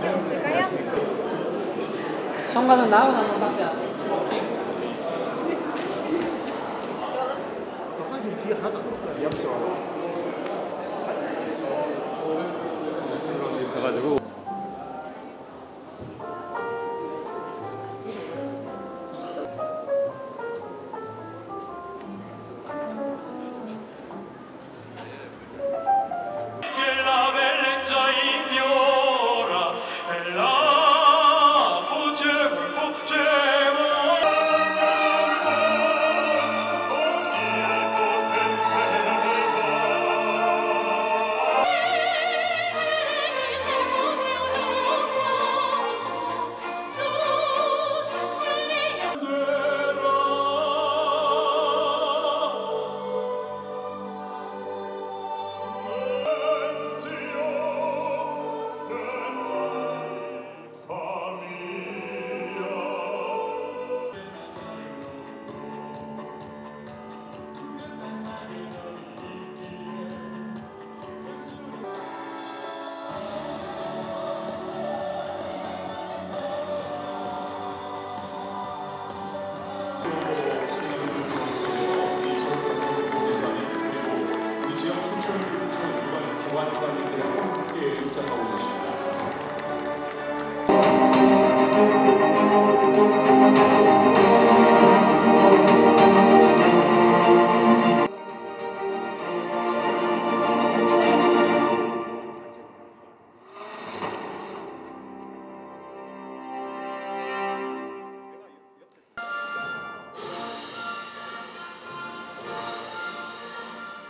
찍었을까요? 성과는 나하고 나는 밖에 안 돼. 뒤에 하나도 없어. 있어가지고.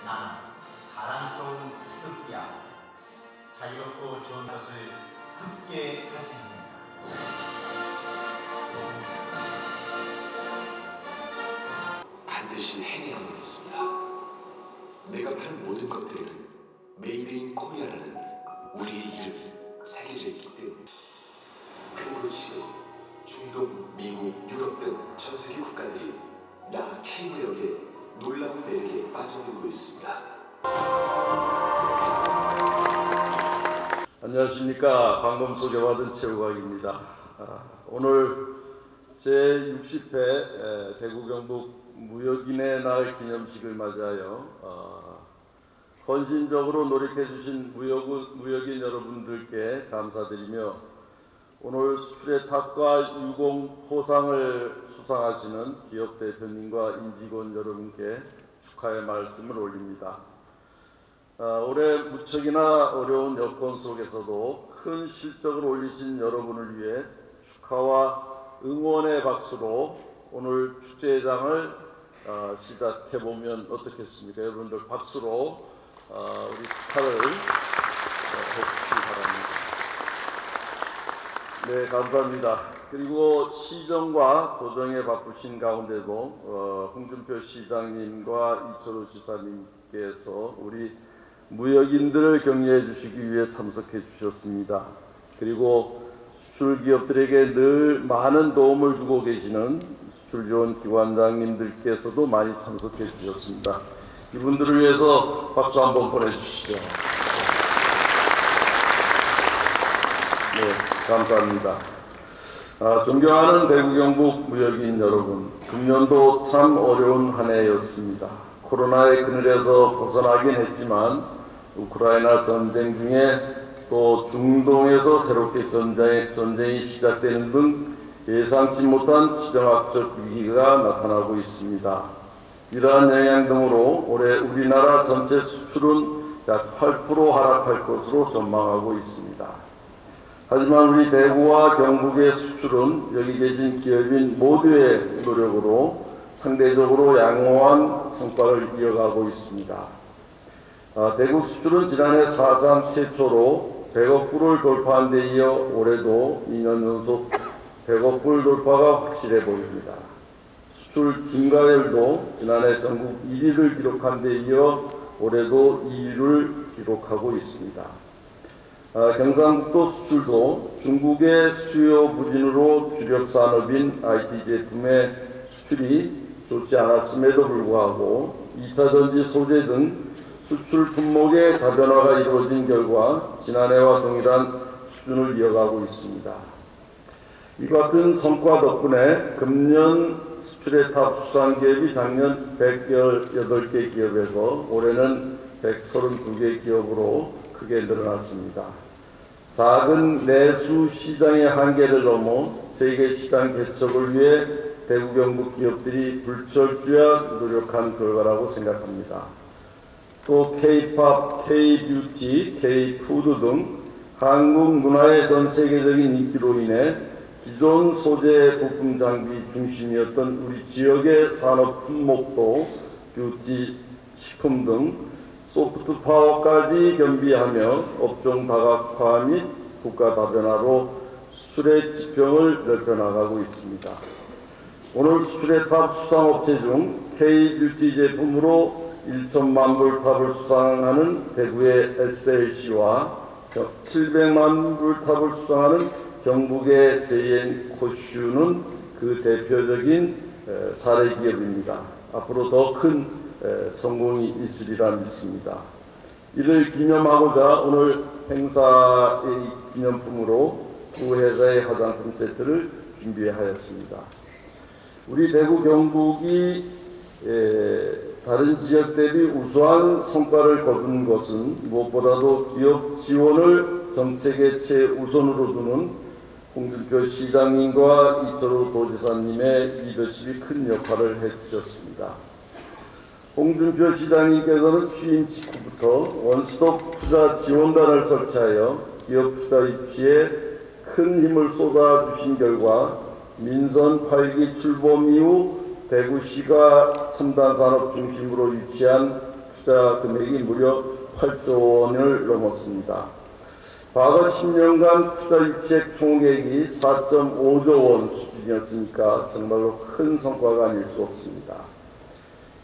나는 자랑스러운 희극이야. 자유롭고 좋은 것을 굳게 가지는다. 반드시 해내야만 했습니다. 내가 파는 모든 것들에는 메이드 인 코리아라는 우리의 이름이 새겨져 있기 때문에. 그리고 지금 중동, 미국, 유럽 등 전 세계 국가들이 나 K무역의 놀라운 매력에 빠져들고 있습니다. 안녕하십니까. 방금 소개받은 최우광입니다. 오늘 제60회 대구 경북 무역인의 날 기념식을 맞이하여 헌신적으로 노력해 주신 무역인 여러분들께 감사드리며 오늘 수출의 탑과 유공 포상을 수상하시는 기업 대표님과 임직원 여러분께 축하의 말씀을 올립니다. 올해 무척이나 어려운 여건 속에서도 큰 실적을 올리신 여러분을 위해 축하와 응원의 박수로 오늘 축제장을 시작해보면 어떻겠습니까? 여러분들 박수로 우리 축하를 해주시기 바랍니다. 네, 감사합니다. 그리고 시정과 도정에 바쁘신 가운데도 홍준표 시장님과 이철우 지사님께서 우리 무역인들을 격려해 주시기 위해 참석해 주셨습니다. 그리고 수출 기업들에게 늘 많은 도움을 주고 계시는 수출지원 기관장님들께서도 많이 참석해 주셨습니다. 이분들을 위해서 박수 한번 보내주시죠. 네, 감사합니다. 존경하는 대구 경북 무역인 여러분, 금년도 참 어려운 한 해였습니다. 코로나의 그늘에서 벗어나긴 했지만 우크라이나 전쟁 중에 또 중동에서 새롭게 전쟁이 시작되는 등 예상치 못한 지정학적 위기가 나타나고 있습니다. 이러한 영향 등으로 올해 우리나라 전체 수출은 약 8% 하락할 것으로 전망하고 있습니다. 하지만 우리 대구와 경북의 수출은 여기 계신 기업인 모두의 노력으로 상대적으로 양호한 성과를 이어가고 있습니다. 대구 수출은 지난해 사상 최초로 100억 불을 돌파한 데 이어 올해도 2년 연속 100억 불 돌파가 확실해 보입니다. 수출 증가율도 지난해 전국 1위를 기록한 데 이어 올해도 2위를 기록하고 있습니다. 경상북도 수출도 중국의 수요 부진으로 주력 산업인 IT 제품의 수출이 좋지 않았음에도 불구하고 2차 전지 소재 등 수출 품목의 다변화가 이루어진 결과 지난해와 동일한 수준을 이어가고 있습니다. 이 같은 성과 덕분에 금년 수출의 탑 수상 기업이 작년 118개 기업에서 올해는 132개 기업으로 크게 늘어났습니다. 작은 내수 시장의 한계를 넘어 세계 시장 개척을 위해 대구 경북 기업들이 불철주야 노력한 결과라고 생각합니다. 또 K-팝, K-뷰티, K-푸드 등 한국 문화의 전 세계적인 인기로 인해 기존 소재 부품 장비 중심이었던 우리 지역의 산업 품목도 뷰티, 식품 등 소프트 파워까지 겸비하며 업종 다각화 및 국가 다변화로 수출의 지평을 넓혀나가고 있습니다. 오늘 수출의 탑 수상업체 중 K-뷰티 제품으로 1천만 불 탑을 수상하는 대구의 SLC와 700만 불 탑을 수상하는 경북의 JN코슈는 그 대표적인 사례 기업입니다. 앞으로 더 큰 성공이 있으리라 믿습니다. 이를 기념하고자 오늘 행사의 기념품으로 두 회사의 화장품 세트를 준비하였습니다. 우리 대구 경북이 다른 지역 대비 우수한 성과를 거둔 것은 무엇보다도 기업 지원을 정책의 최우선으로 두는 홍준표 시장님과 이철우 도지사님의 리더십이 큰 역할을 해주셨습니다. 홍준표 시장님께서는 취임 직후부터 원스톱 투자 지원단을 설치하여 기업 투자 입시에 큰 힘을 쏟아주신 결과 민선 8기 출범 이후 대구시가 첨단 산업 중심으로 위치한 투자 금액이 무려 8조 원을 넘었습니다. 과거 10년간 투자 유치액 총액이 4.5조 원 수준이었으니까 정말로 큰 성과가 아닐 수 없습니다.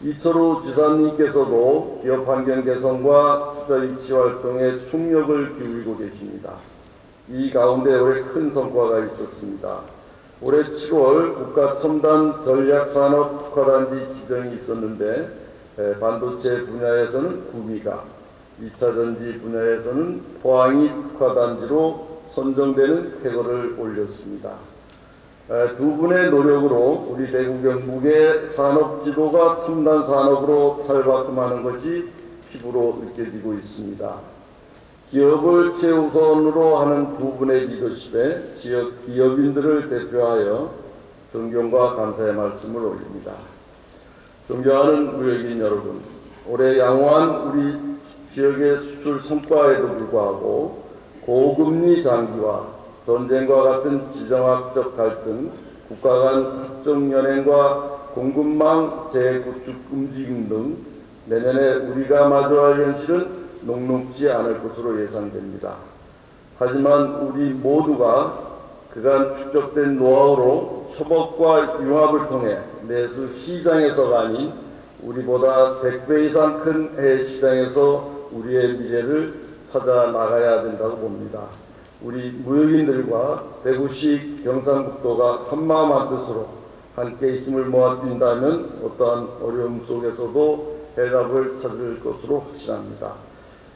이철우 지사님께서도 기업 환경 개선과 투자 유치 활동에 총력을 기울이고 계십니다. 이 가운데 올해 큰 성과가 있었습니다. 올해 7월 국가 첨단 전략산업 특화단지 지정이 있었는데 반도체 분야에서는 구미가, 2차 전지 분야에서는 포항이 특화단지로 선정되는 쾌거를 올렸습니다. 두 분의 노력으로 우리 대구 경북의 산업 지도가 첨단 산업으로 탈바꿈하는 것이 피부로 느껴지고 있습니다. 기업을 최우선으로 하는 두 분의 리더십에 지역 기업인들을 대표하여 존경과 감사의 말씀을 올립니다. 존경하는 무역인 여러분, 올해 양호한 우리 지역의 수출 성과에도 불구하고 고금리 장기화, 전쟁과 같은 지정학적 갈등, 국가 간 합종연행과 공급망 재구축 움직임 등 내년에 우리가 마주할 현실은 녹록지 않을 것으로 예상됩니다. 하지만 우리 모두가 그간 축적된 노하우로 협업과 융합을 통해 내수 시장에서가 아닌 우리보다 100배 이상 큰 해외 시장에서 우리의 미래를 찾아 나가야 된다고 봅니다. 우리 무역인들과 대구시 경상북도가 한마음 한뜻으로 함께 힘을 모아 뛴다면 어떠한 어려움 속에서도 해답을 찾을 것으로 확신합니다.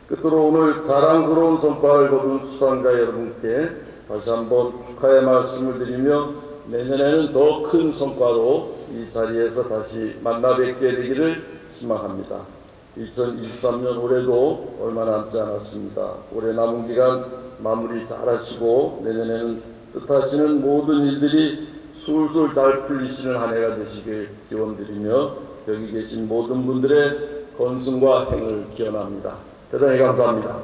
끝으로 오늘 자랑스러운 성과를 거둔 수상자 여러분께 다시 한번 축하의 말씀을 드리며 내년에는 더 큰 성과로 이 자리에서 다시 만나 뵙게 되기를 희망합니다. 2023년 올해도 얼마 남지 않았습니다. 올해 남은 기간 마무리 잘 하시고 내년에는 뜻하시는 모든 일들이 술술 잘 풀리시는 한 해가 되시길 기원드리며 여기 계신 모든 분들의 건승과 행을 기원합니다. 대단히 감사합니다.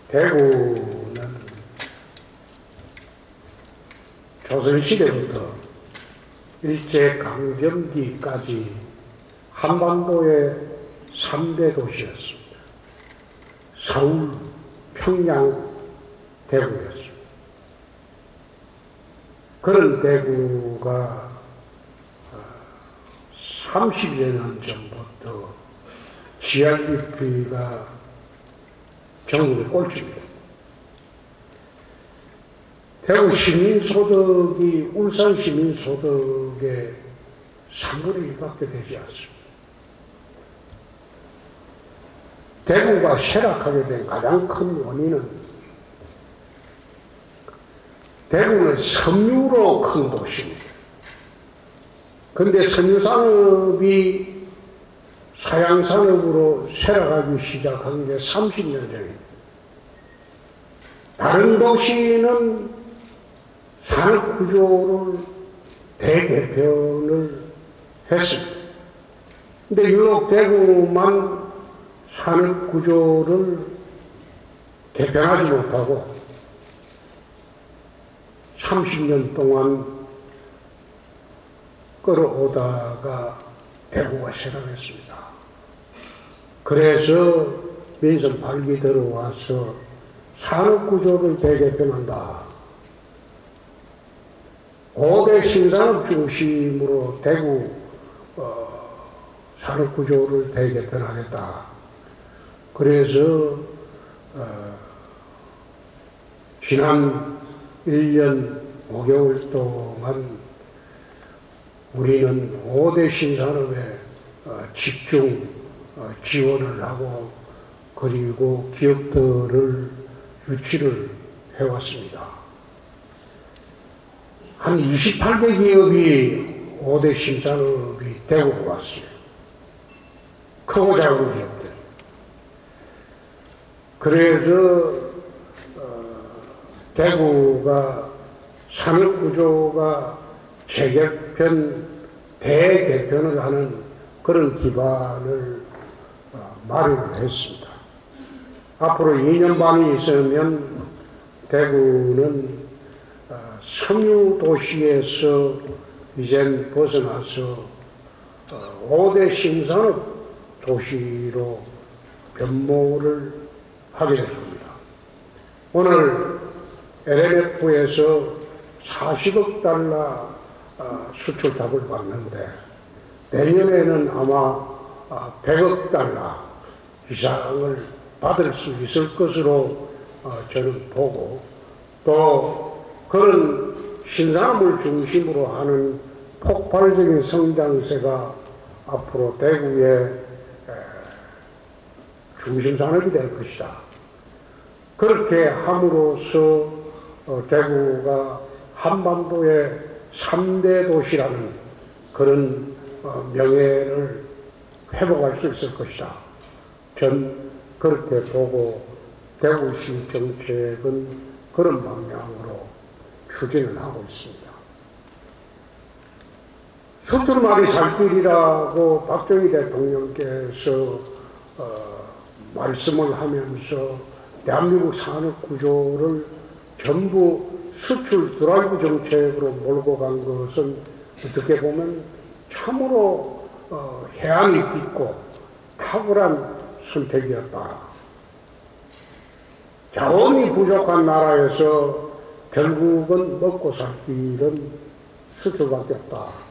대구는 조선시대부터 일제강점기까지 한반도의 3대 도시였습니다. 서울, 평양, 대구였습니다. 그런 대구가 30여 년 전부터 GRDP가 전국의 꼴찌입니다. 대구 시민소득이 울산 시민소득의 3분의 1밖에 되지 않습니다. 대구가 쇠락하게 된 가장 큰 원인은 대구는 섬유로 큰 도시입니다. 그런데 섬유산업이 사양산업으로 쇠락하기 시작한 게 30년 전입니다. 다른 도시는 산업구조를 대개편을 했습니다. 근데 유독 대구만 산업구조를 개편하지 못하고 30년 동안 끌어오다가 대구가 쇠락했습니다. 그래서 민선 8기 들어와서 산업구조를 대개편한다. 5대 신산업 중심으로 대구 산업구조를 대개편하겠다. 그래서 지난 1년 5개월 동안 우리는 5대 신산업에 집중 지원을 하고 그리고 기업들을 유치를 해왔습니다. 한 28개 기업이 5대 신산업이 대구로 왔어요. 크고 작은 기업들. 그래서 대구가 산업구조가 재개편, 대개편을 하는 그런 기반을 마련을 했습니다. 앞으로 2년 반이 있으면 대구는 섬유 도시에서 이젠 벗어나서 5대 신산업 도시로 변모를 하게 될 겁니다. 오늘 LMF에서 40억 달러 수출답을 받는데 내년에는 아마 100억 달러 이상을 받을 수 있을 것으로 저는 보고 또 그런 신산업을 중심으로 하는 폭발적인 성장세가 앞으로 대구의 중심산업이 될 것이다. 그렇게 함으로써 대구가 한반도의 3대 도시라는 그런 명예를 회복할 수 있을 것이다. 전 그렇게 보고 대구시 정책은 그런 방향으로 추진을 하고 있습니다. 수출말이 살 길이라고 박정희 대통령께서 말씀을 하면서 대한민국 산업 구조를 전부 수출 드라이브 정책으로 몰고 간 것은 어떻게 보면 참으로 해안이 깊고 탁월한 선택이었다. 자원이 부족한 나라에서 결국은 먹고 살 길은 수출밖에 없다.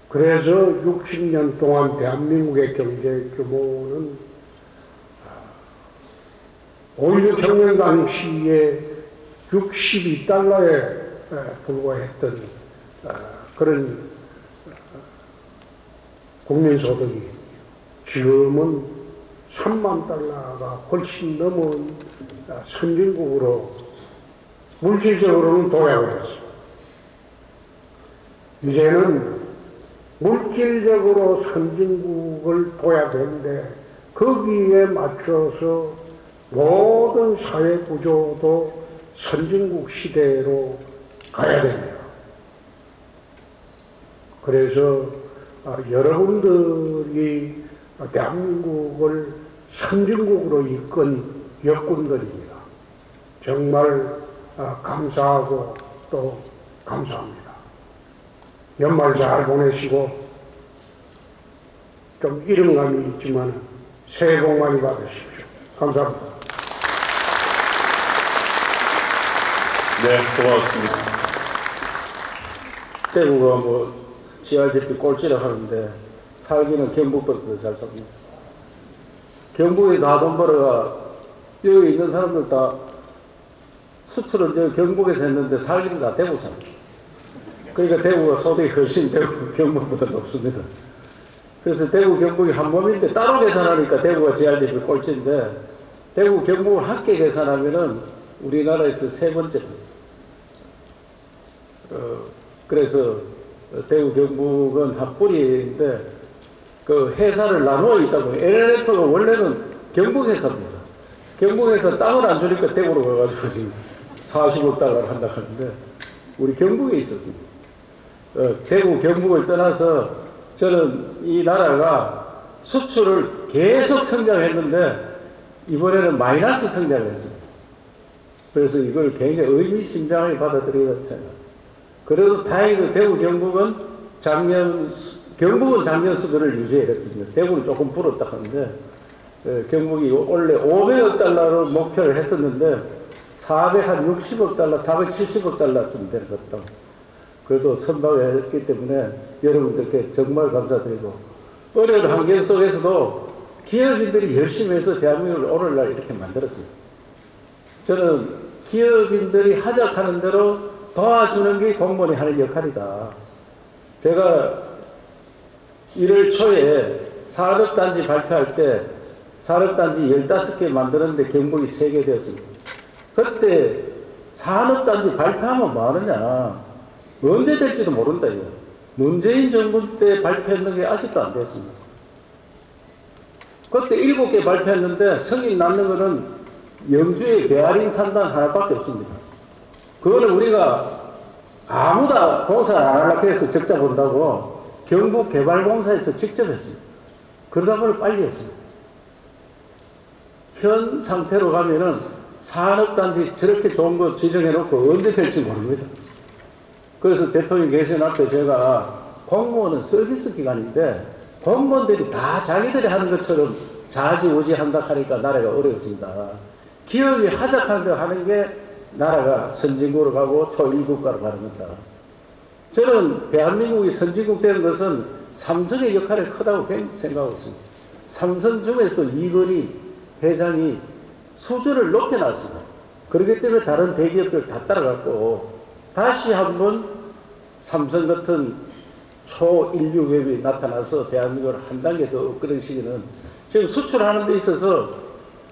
그래서 60년 동안 대한민국의 경제 규모는 5.16 혁명 당시에 62달러에 불과했던 그런 국민소득이 지금은 3만 달러가 훨씬 넘은 선진국으로 물질적으로는 도약을 했어요. 이제는 물질적으로 선진국을 도약했는데 거기에 맞춰서 모든 사회 구조도 선진국 시대로 가야 됩니다. 그래서 여러분들이 대한민국을 선진국으로 이끈 역군들입니다. 정말 감사하고 또 감사합니다. 연말 잘 보내시고 좀 이른감이 있지만 새해 복 많이 받으십시오. 감사합니다. 네, 고맙습니다. 대구가 뭐 GRDP 꼴찌를 하는데 살기는 경북보다 더 잘 삽니다. 경북에 다 돈 벌어가 여기 있는 사람들 다 수출은 저 경북에서 했는데 살기는 다 대구 삽니다. 그러니까 대구가 소득이 훨씬 대구 경북보다 높습니다. 그래서 대구 경북이 한 몸인데 따로 계산하니까 대구가 GRDP 꼴찌인데 대구 경북을 함께 계산하면은 우리나라에서 세 번째입니다. 그래서 대구 경북은 한 뿌리인데 그 회사를 나누어 있다 보니 LNF가 원래는 경북 회사입니다. 경북 회사 땅을 안 주니까 대구로 가가지고 지금 40억 달러를 한다 하는데 우리 경북에 있었습니다. 대구 경북을 떠나서 저는 이 나라가 수출을 계속 성장했는데 이번에는 마이너스 성장을 했습니다. 그래서 이걸 굉장히 의미심장하게 받아들여야 생각합니다. 그래도 다행히도 대구 경북은 작년 수준을 유지했습니다. 대구는 조금 불었다 하는데 경북이 원래 500억 달러로 목표를 했었는데 460억 달러, 470억 달러쯤 되는 것 같다. 그래도 선박을 했기 때문에 여러분들께 정말 감사드리고 어려운 환경 속에서도 기업인들이 열심히 해서 대한민국을 오늘날 이렇게 만들었습니다. 저는 기업인들이 하작하는 대로 도와주는 게 공무원이 하는 역할이다. 제가 1월 초에 산업단지 발표할 때 산업단지 15개 만드는데 경북이 3개 되었습니다. 그때 산업단지 발표하면 뭐 하느냐. 언제 될지도 모른다. 이거. 문재인 정부 때 발표했는 게 아직도 안 됐습니다. 그때 7개 발표했는데 성인 낳는 거는 영주의 베아링 산단 하나밖에 없습니다. 그거는 우리가 아무도 공사를 안 하려고 해서 적자 본다고 경북개발공사에서 직접 했습니다. 그러다 보니 빨리 했습니다. 현 상태로 가면은 산업단지 저렇게 좋은 거 지정해놓고 언제 될지 모릅니다. 그래서 대통령 계신 앞에 제가 공무원은 서비스 기관인데 공무원들이 다 자기들이 하는 것처럼 좌지우지한다 하니까 나라가 어려워진다. 기업이 하작하는 대로 하는 게 나라가 선진국으로 가고 초일국가로 가는 거다. 저는 대한민국이 선진국 되는 것은 삼성의 역할이 크다고 생각하고 있습니다. 삼성 중에서도 이건희 회장이 수준을 높여놨습니다. 그렇기 때문에 다른 대기업들 다 따라갔고 다시 한번 삼성 같은 초인류 기업이 나타나서 대한민국을 한 단계 더 업그레이드시키는 지금 수출하는 데 있어서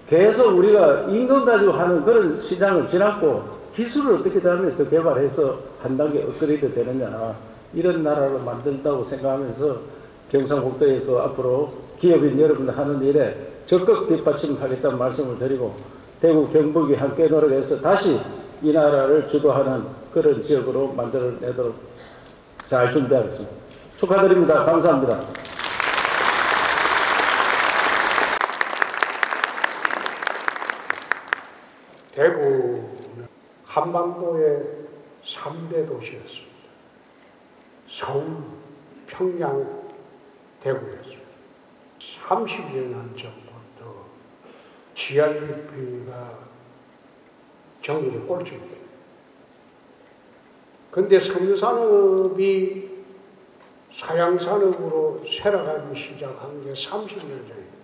계속 우리가 인건 가지고 하는 그런 시장을 지났고 기술을 어떻게 하면 더 개발해서 한 단계 업그레이드 되느냐 이런 나라로 만든다고 생각하면서 경상북도에서 앞으로 기업인 여러분들 하는 일에 적극 뒷받침하겠다는 말씀을 드리고 대구 경북이 함께 노력해서 다시 이 나라를 주도하는 그런 지역으로 만들어내도록 잘 준비하겠습니다. 축하드립니다. 감사합니다. 대구는 한반도의 3대 도시였습니다. 서울, 평양, 대구였습니다. 30여 년 전부터 GRDP가 전국의 꼴찌입니다. 그런데 섬유산업이 사양산업으로 쇠락하기 시작한 게 30년 전입니다.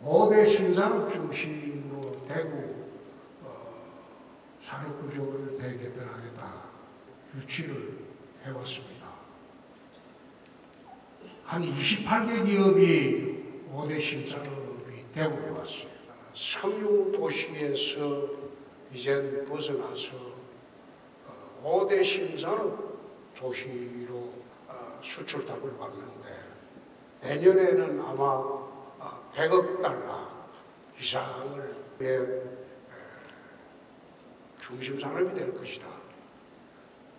5대 신산업 중심으로 대구 산업구조를 대개편하겠다 유치를 해왔습니다. 한 28개 기업이 5대 신산업이 대구에 왔어요. 섬유 도시에서 이제 벗어나서 5대 신산업 도시로 수출 답을 받는데 내년에는 아마 100억 달러 이상을 중심 산업이 될 것이다.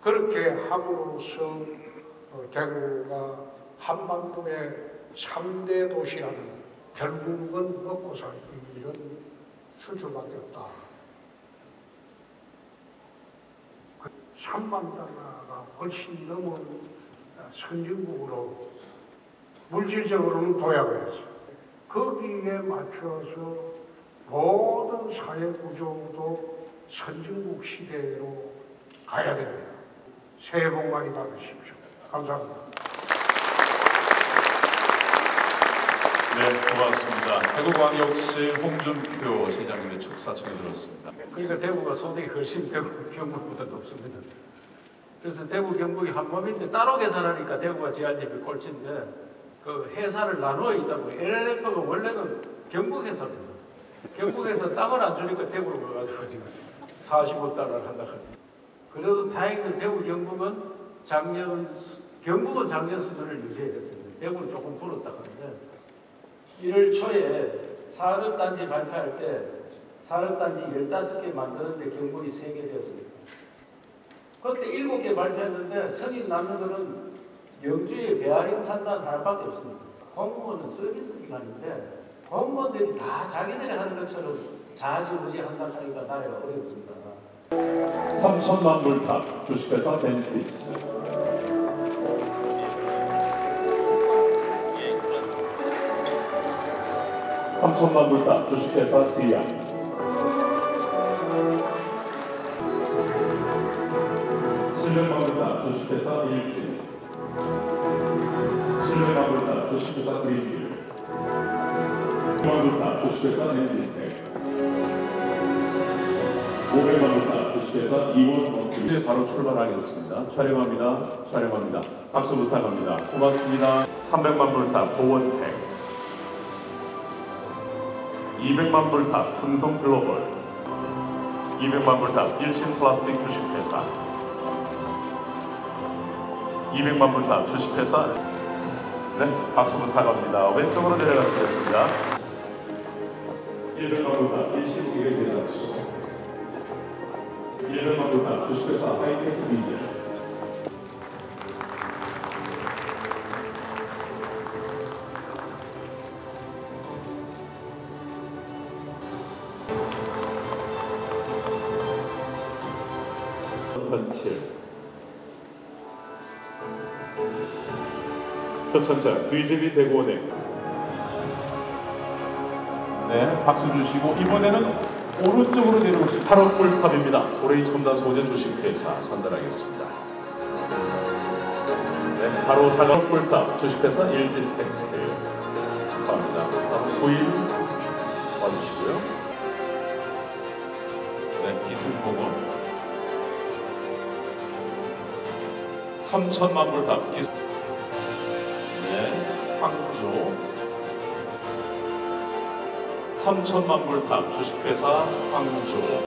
그렇게 함으로써 대구가 한반도의 3대 도시라는 결국은 먹고 살기 이런 수출밖에 없다. 3만 달러가 훨씬 넘은 선진국으로 물질적으로는 도약을 했어요. 거기에 맞춰서 모든 사회 구조도 선진국 시대로 가야 됩니다. 새해 복 많이 받으십시오. 감사합니다. 네, 고맙습니다. 대구광역시 홍준표 시장님의 축사 청해 들었습니다. 그러니까 대구가 소득이 훨씬 대구 경북보다 높습니다. 그래서 대구 경북이 한 몸인데 따로 계산하니까 대구가 GRDP 꼴찌인데 그 회사를 나누어 있다 보니 LNF가 원래는 경북 회사입니다. 경북에서 땅을 안 주니까 대구로 가가지고 지금 45달러를 한다 합니다. 그래도 다행히 대구 경북은 경북은 작년 수준을 유지해냈습니다. 대구는 조금 불었다 하는데 1월 초에 산업단지 발표할 때 산업단지 15개 만드는데 경북이 3개 되었습니다. 그때 7개 발표했는데 성인 남는 거는 영주에 베아링 산단 하나밖에 없습니다. 공무원은 서비스 기관인데 공무원들이 다 자기들이 하는 것처럼 자지우지 한다 하니까 나라가 어렵습니다. 3천만 불탑 주식회사 덴티스, 3천만 불탑 주식회사 시양, 700만 불탑 주식회사 일진, 700만 불탑 주식회사 그린빌, 100만 불탑 주식회사 엔진텍, 500만 불탑 주식회사 이원원투. 이제 바로 출발하겠습니다. 촬영합니다. 촬영합니다. 박수 부탁합니다. 고맙습니다. 300만 불탑 보원텍, 200만 불탑 금성글로벌, 200만 불탑 일신플라스틱 주식회사, 200만 불탑 주식회사. 네, 박수 부탁합니다. 왼쪽으로 내려가시겠습니다. 100만 불탑 일신기계제작소, 100만 불탑 주식회사 하이테크 디젤, 7 표천장 뒤집이 대구은행. 네, 박수 주시고 이번에는 오른쪽으로 내려오신 8억 불탑입니다. 올해의 첨단 소재 주식회사 전달하겠습니다. 네, 바로 8억 불탑 주식회사 일진테크 축하합니다. 9일 와주시고요. 네, 기승복원 3천만 불탑 기승. 네, 황구조 3천만 불탑 주식회사 황조.